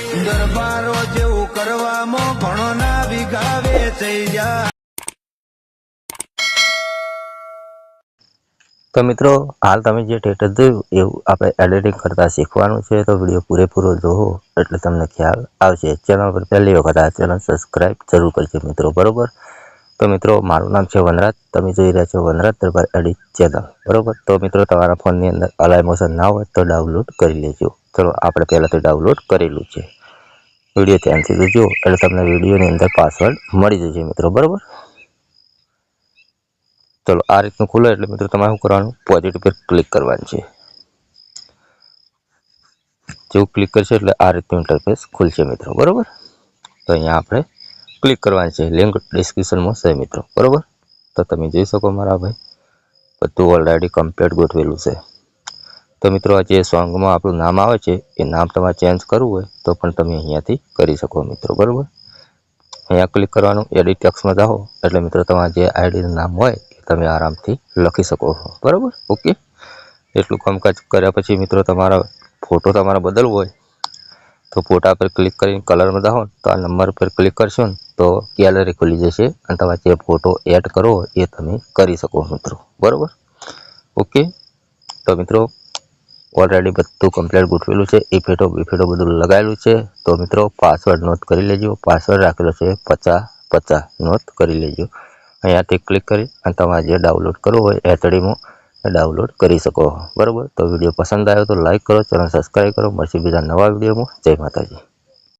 દરબારો જેવું કરવામાં ઘણો ના વિગાવે થઈ જા। તો મિત્રો હાલ તમે જે ટેટસ જોયું એવું આપણે એડિટિંગ કરતા શીખવાનું છે, તો વિડીયો પૂરેપૂરો જોવો એટલે તમને ખ્યાલ આવશે। ચેનલ પર પહેલી વખત આ ચેનલ સબસ્ક્રાઇબ જરૂર કરજો મિત્રો, બરોબર। તો મિત્રો મારું નામ છે વનરાજ, તમે જોઈ રહ્યા છો વનરાજ દરબાર એડિટ ચેનલ, બરોબર। તો મિત્રો તમારા ફોનની અંદર અલાઈ મોશન ના હોય તો ડાઉનલોડ કરી લેજો। ચલો આપણે પહેલાંથી ડાઉનલોડ કરેલું છે। વિડીયો ધ્યાનથી જોજો એટલે તમને વિડીયોની અંદર પાસવર્ડ મળી જશે મિત્રો, બરોબર। ચલો આ રીતનું ખુલે એટલે મિત્રો તમારે શું કરવાનું, પોઝિટિવ પર ક્લિક કરવાનું છે। જેવું ક્લિક કરશે એટલે આ રીતનું ઇન્ટરફેસ ખુલશે મિત્રો, બરોબર। તો અહીંયા આપણે ક્લિક કરવાની છે, લિંક ડિસ્ક્રિપ્શનમાં છે મિત્રો, બરોબર। તો તમે જોઈ શકો મારા ભાઈ બધું ઓલરેડી કમ્પ્લીટ ગોઠવેલું છે। તો મિત્રો આ જે સોંગમાં આપણું નામ આવે છે એ નામ તમારે ચેન્જ કરવું હોય તો પણ તમે અહીંયાથી કરી શકો મિત્રો, બરોબર। અહીંયા ક્લિક કરવાનું, એડિટ ટેક્સ્ટમાં જાઓ એટલે મિત્રો તમારે જે આઈડીનું નામ હોય એ તમે આરામથી લખી શકો, બરોબર। ઓકે, એટલું કામકાજ કર્યા પછી મિત્રો તમારા ફોટો તમારે બદલવો હોય તો ફોટા પર ક્લિક કરીને કલરમાં જાઓ તો આ નંબર પર ક્લિક કરશો ને તો ગેલેરી ખુલી જશે અને તમારે જે ફોટો એડ કરવો એ તમે કરી શકો મિત્રો, બરોબર। ઓકે, તો મિત્રો ઓલરેડી બધું કમ્પ્લીટ ગોઠવેલું છે, ઇફેક્ટો બધું લગાવેલું છે। તો મિત્રો પાસવર્ડ નોટ કરી લેજો, પાસવર્ડ રાખેલો છે 5050 નોટ કરી લેજો। અહીંયાથી ક્લિક કરી અને તમારે જે ડાઉનલોડ કરવો હોય એચડીમાં ડાઉનલોડ કરી શકો, બરોબર। તો વિડીયો પસંદ આવ્યો તો લાઈક કરો, ચેનલ સબસ્ક્રાઈબ કરો, મળશે બીજા નવા વિડીયોમાં। જય માતાજી।